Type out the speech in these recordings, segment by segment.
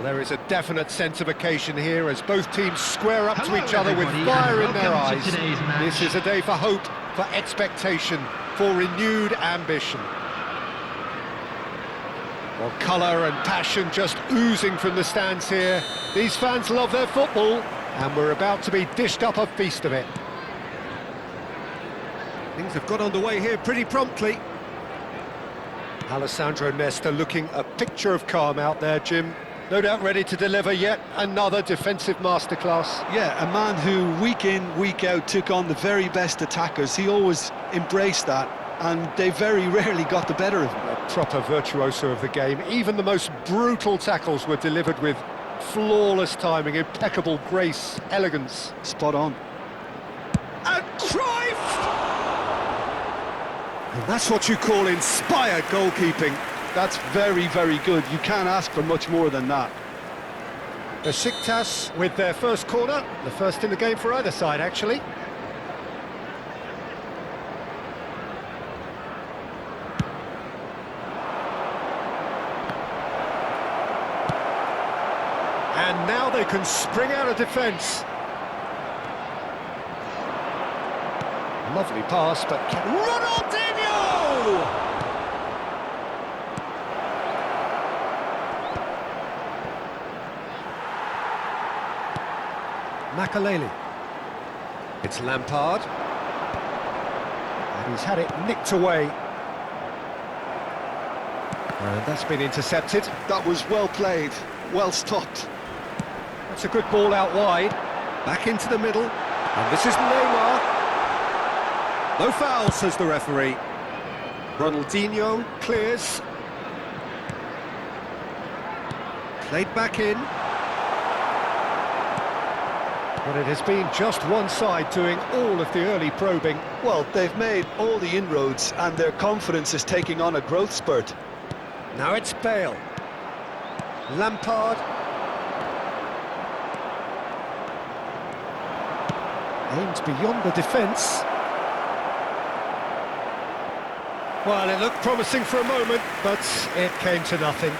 There is a definite sense of occasion here as both teams square up to each other with fire in their eyes. This is a day for hope, for expectation, for renewed ambition. Well, colour and passion just oozing from the stands here. These fans love their football, and we're about to be dished up a feast of it. Things have got underway here pretty promptly. Alessandro Nesta looking a picture of calm out there, Jim. No doubt ready to deliver yet another defensive masterclass. Yeah, a man who week in, week out took on the very best attackers. He always embraced that, and they very rarely got the better of him. A proper virtuoso of the game. Even the most brutal tackles were delivered with flawless timing, impeccable grace, elegance. Spot on. And Cruyff! And that's what you call inspired goalkeeping. That's very, very good. You can't ask for much more than that. Besiktas with their first corner, the first in the game for either side, actually. And now they can spring out of defence. Lovely pass, but Ronaldinho! Makaleli. It's Lampard. And he's had it nicked away. And that's been intercepted. That was well played, well stopped. That's a good ball out wide. Back into the middle. And this is Neymar. No foul, says the referee. Ronaldinho clears. Played back in. But it has been just one side doing all of the early probing. Well, they've made all the inroads and their confidence is taking on a growth spurt. Now it's Bale. Lampard. Aimed beyond the defence. Well, it looked promising for a moment, but it came to nothing.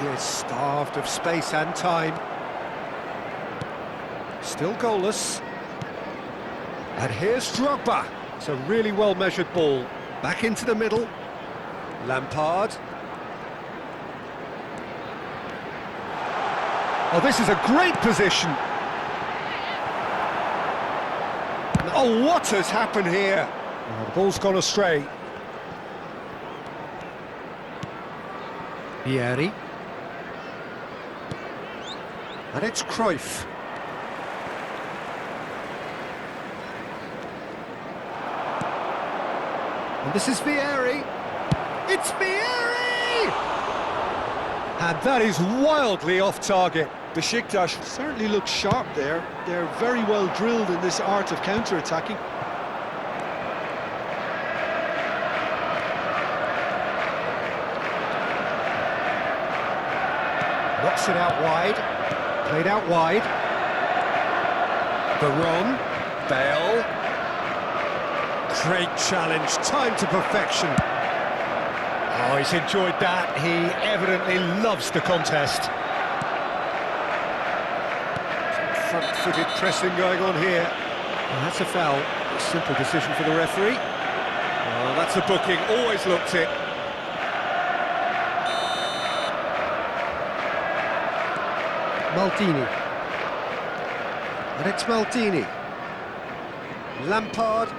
He is starved of space and time. Still goalless. And here's Drogba. It's a really well-measured ball. Back into the middle. Lampard. Oh, this is a great position. Oh, what has happened here? Oh, the ball's gone astray. Vieri. And it's Cruyff. And this is Vieri. It's Vieri! And that is wildly off target. Besiktas certainly looks sharp there. They're very well drilled in this art of counter-attacking. Knocks it out wide. Played out wide. Baron. Bale. Great challenge. Time to perfection. Oh, he's enjoyed that. He evidently loves the contest. Some front-footed pressing going on here. Well, that's a foul. A simple decision for the referee. Oh, that's a booking. Always looked it. Maldini. And it's Maldini. Lampard.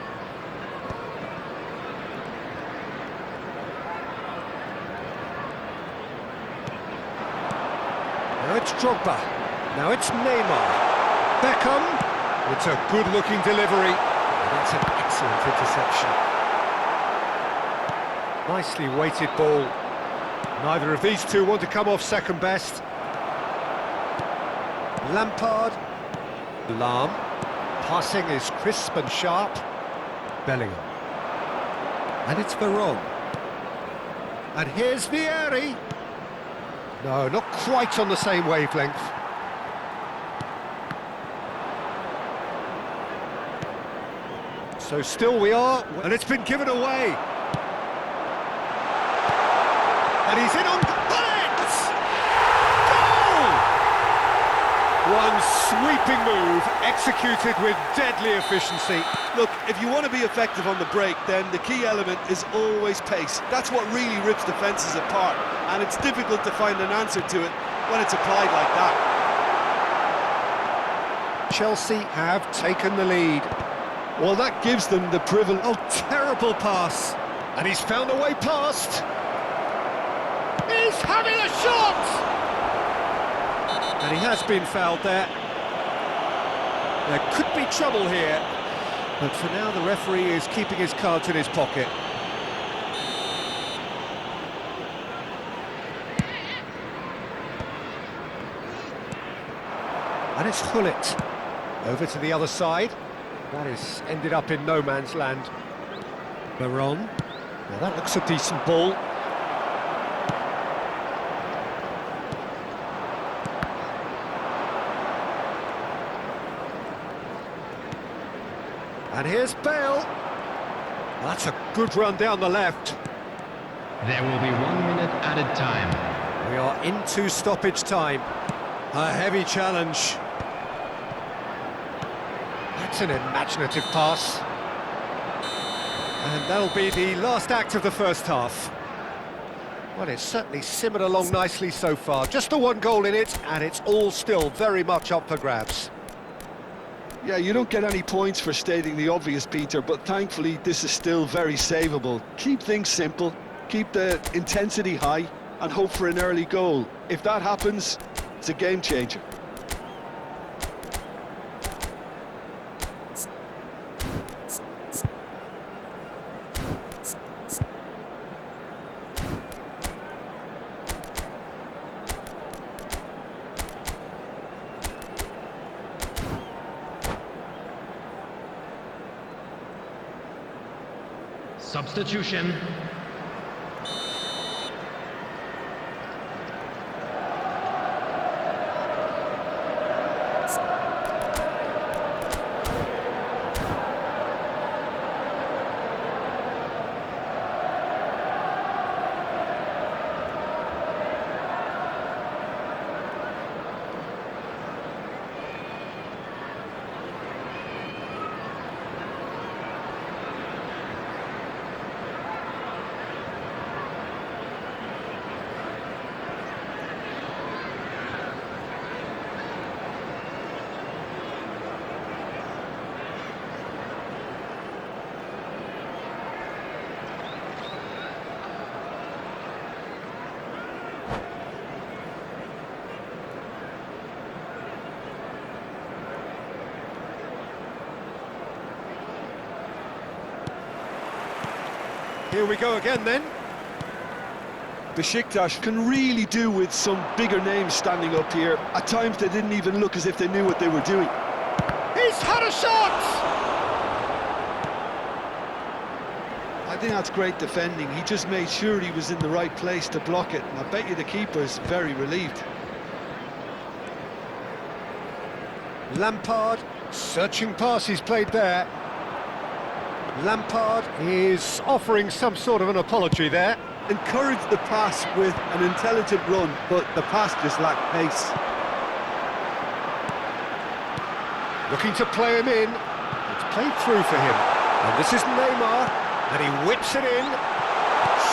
Now it's Drogba. Now it's Neymar. Beckham. It's a good-looking delivery. And that's an excellent interception. Nicely weighted ball. Neither of these two want to come off second best. Lampard. Lahm. Passing is crisp and sharp. Bellingham. And it's Veron. And here's Vieri. No, not quite on the same wavelength. So still we are, and it's been given away. And he's in on it! Goal! One sweeping move, executed with deadly efficiency. Look, if you want to be effective on the break, then the key element is always pace. That's what really rips defences apart, and it's difficult to find an answer to it when it's applied like that. Chelsea have taken the lead. Well, that gives them the privilege. Oh, terrible pass. And he's found a way past. He's having a shot! And he has been fouled there. There could be trouble here. But for now, the referee is keeping his cards in his pocket. And it's Hullet. Over to the other side. That is ended up in no man's land. Baron. Now that looks a decent ball. And here's Bale. That's a good run down the left. There will be 1 minute added time. We are into stoppage time. A heavy challenge. That's an imaginative pass. And that'll be the last act of the first half. Well, it's certainly simmered along nicely so far. Just the one goal in it, and it's all still very much up for grabs. Yeah, you don't get any points for stating the obvious, Peter, but thankfully this is still very savable. Keep things simple, keep the intensity high, and hope for an early goal. If that happens, it's a game changer. Substitution. Here we go again then. Besiktas can really do with some bigger names standing up here. At times they didn't even look as if they knew what they were doing. He's had a shot! I think that's great defending. He just made sure he was in the right place to block it, and I bet you the keeper's very relieved. Lampard, searching pass he's played there. Lampard is offering some sort of an apology there. Encouraged the pass with an intelligent run, but the pass just lacked pace. Looking to play him in. It's played through for him. And this is Neymar, and he whips it in.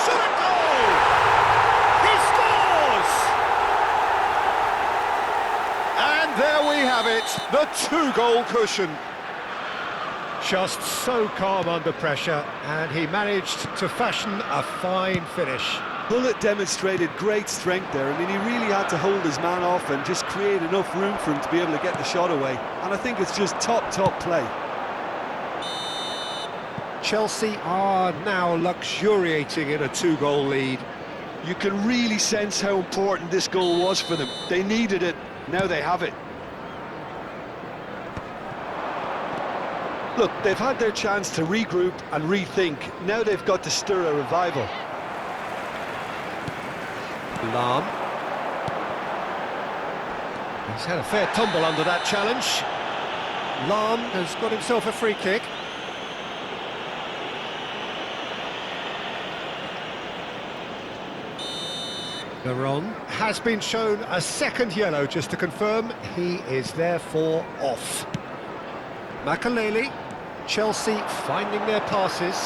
Shot a goal! He scores! And there we have it, the two-goal cushion. Just so calm under pressure, and he managed to fashion a fine finish. Hullet demonstrated great strength there. I mean, he really had to hold his man off and just create enough room for him to be able to get the shot away. And I think it's just top play. Chelsea are now luxuriating in a two-goal lead. You can really sense how important this goal was for them. They needed it, now they have it. Look, they've had their chance to regroup and rethink. Now they've got to stir a revival. Lahm. He's had a fair tumble under that challenge. Lahm has got himself a free kick. Veron has been shown a second yellow, just to confirm he is therefore off. Makaleli, Chelsea finding their passes.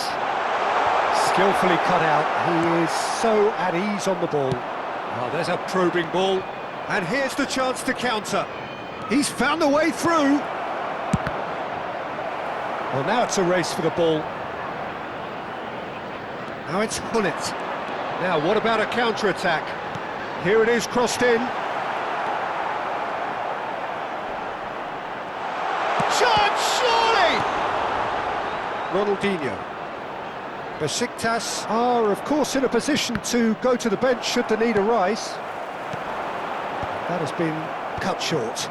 Skillfully cut out, he is so at ease on the ball. Oh, there's a probing ball, and here's the chance to counter. He's found a way through. Well, now it's a race for the ball. Now it's Hullet. Now, what about a counter-attack? Here it is, crossed in. Chance, surely! Ronaldinho. Besiktas are, of course, in a position to go to the bench should the need arise. That has been cut short.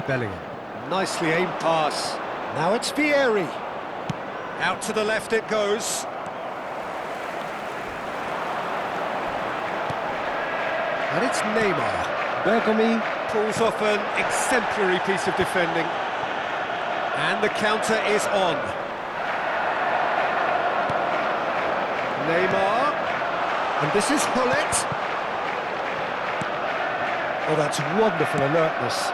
Bellingham. Nicely aimed pass. Now it's Vieri. Out to the left it goes. And it's Neymar. Bergomi pulls off an exemplary piece of defending. And the counter is on. Neymar. And this is Hullet. Oh, that's wonderful alertness.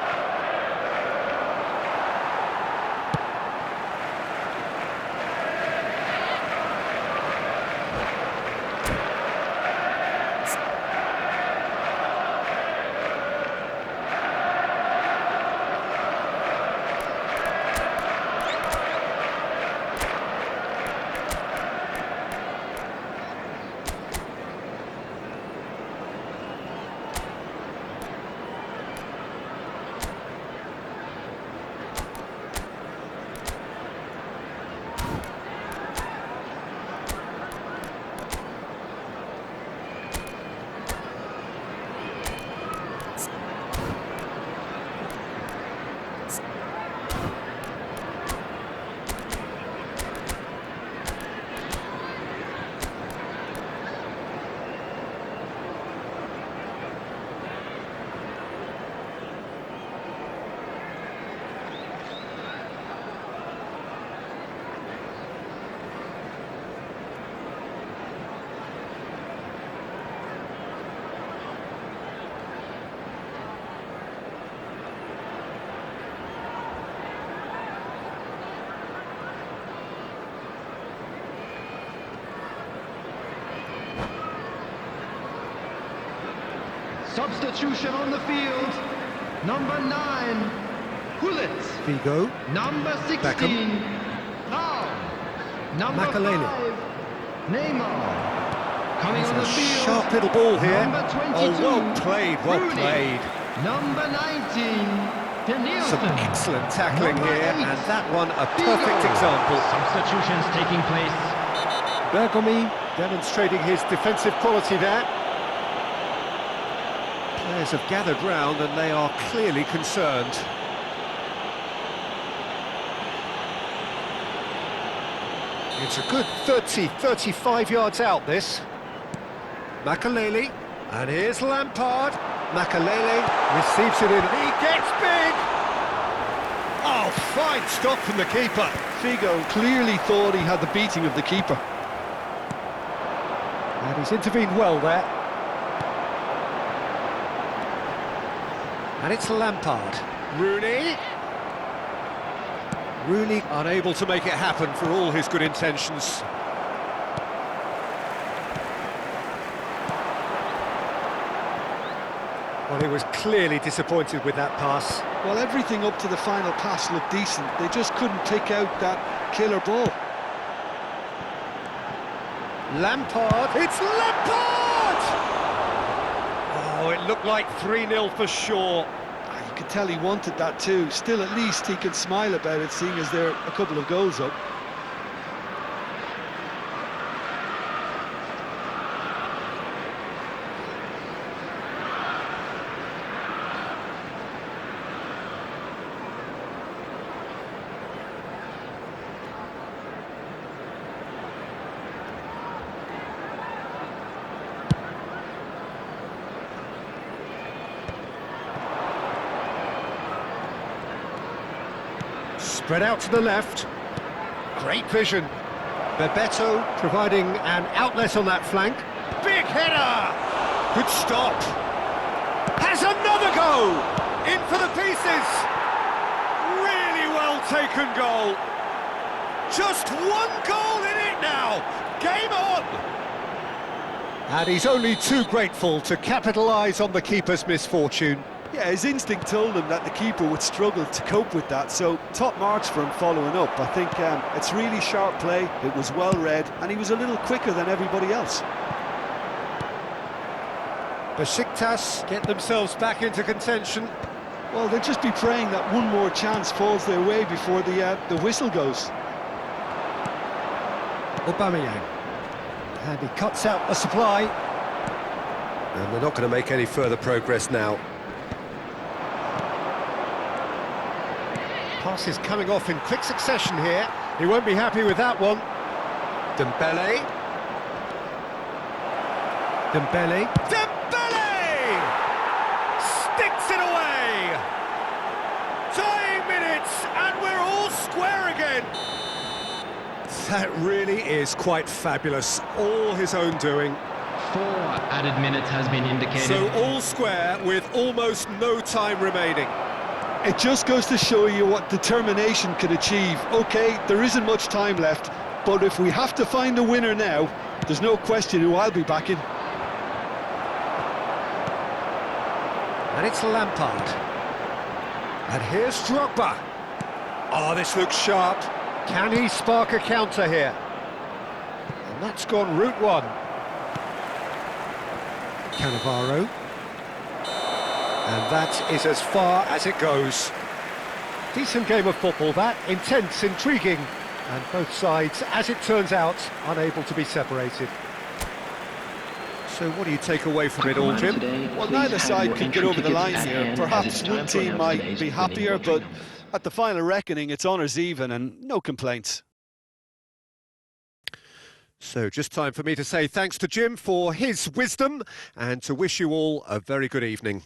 Substitution on the field. Number 9, Hullet. Figo. Number 16, Beckham. Paul. Number Makaleli. 5, Neymar. Coming on the field. Sharp little ball here. Number 22, Oh, well played, well Rooney. played. Number 19, Some Danielson. excellent tackling Number here, 8, and that one a Figo. perfect example. Substitutions taking place. Bergomi demonstrating his defensive quality there. Players have gathered round and they are clearly concerned. It's a good 35 yards out, this. Makaleli, and here's Lampard. Makaleli receives it in, he gets big! Oh, fine stop from the keeper. Figo clearly thought he had the beating of the keeper. And he's intervened well there. And it's Lampard. Rooney. Rooney unable to make it happen for all his good intentions. Well, he was clearly disappointed with that pass. Well, everything up to the final pass looked decent. They just couldn't pick out that killer ball. Lampard. It's Lampard! Oh, it looked like 3-0 for sure. You could tell he wanted that too. Still, at least he can smile about it, seeing as they're a couple of goals up. Spread out to the left. Great vision. Bebeto providing an outlet on that flank. Big header! Good stop. Has another go. In for the pieces. Really well taken goal. Just one goal in it now. Game on. And he's only too grateful to capitalise on the keeper's misfortune. Yeah, his instinct told him that the keeper would struggle to cope with that, so top marks for him following up. I think it's really sharp play, it was well read, and he was a little quicker than everybody else. Besiktas get themselves back into contention. Well, they'll just be praying that one more chance falls their way before the whistle goes. Aubameyang. And he cuts out the supply. And they're not going to make any further progress now. Pass is coming off in quick succession here. He won't be happy with that one. Dembele. Dembele. Dembele! Sticks it away! Dying minutes, and we're all square again. That really is quite fabulous. All his own doing. 4 added minutes has been indicated. So all square with almost no time remaining. It just goes to show you what determination can achieve. OK, there isn't much time left, but if we have to find a winner now, there's no question who I'll be backing. And it's Lampard. And here's Drogba. Oh, this looks sharp. Can he spark a counter here? And that's gone route one. Cannavaro. And that is as far as it goes. Decent game of football that, intense, intriguing, and both sides, as it turns out, unable to be separated. So what do you take away from it all, Jim? Well, neither side could get over the line here. Perhaps one team might be happier, but at the final reckoning, it's honours even and no complaints. So just time for me to say thanks to Jim for his wisdom and to wish you all a very good evening.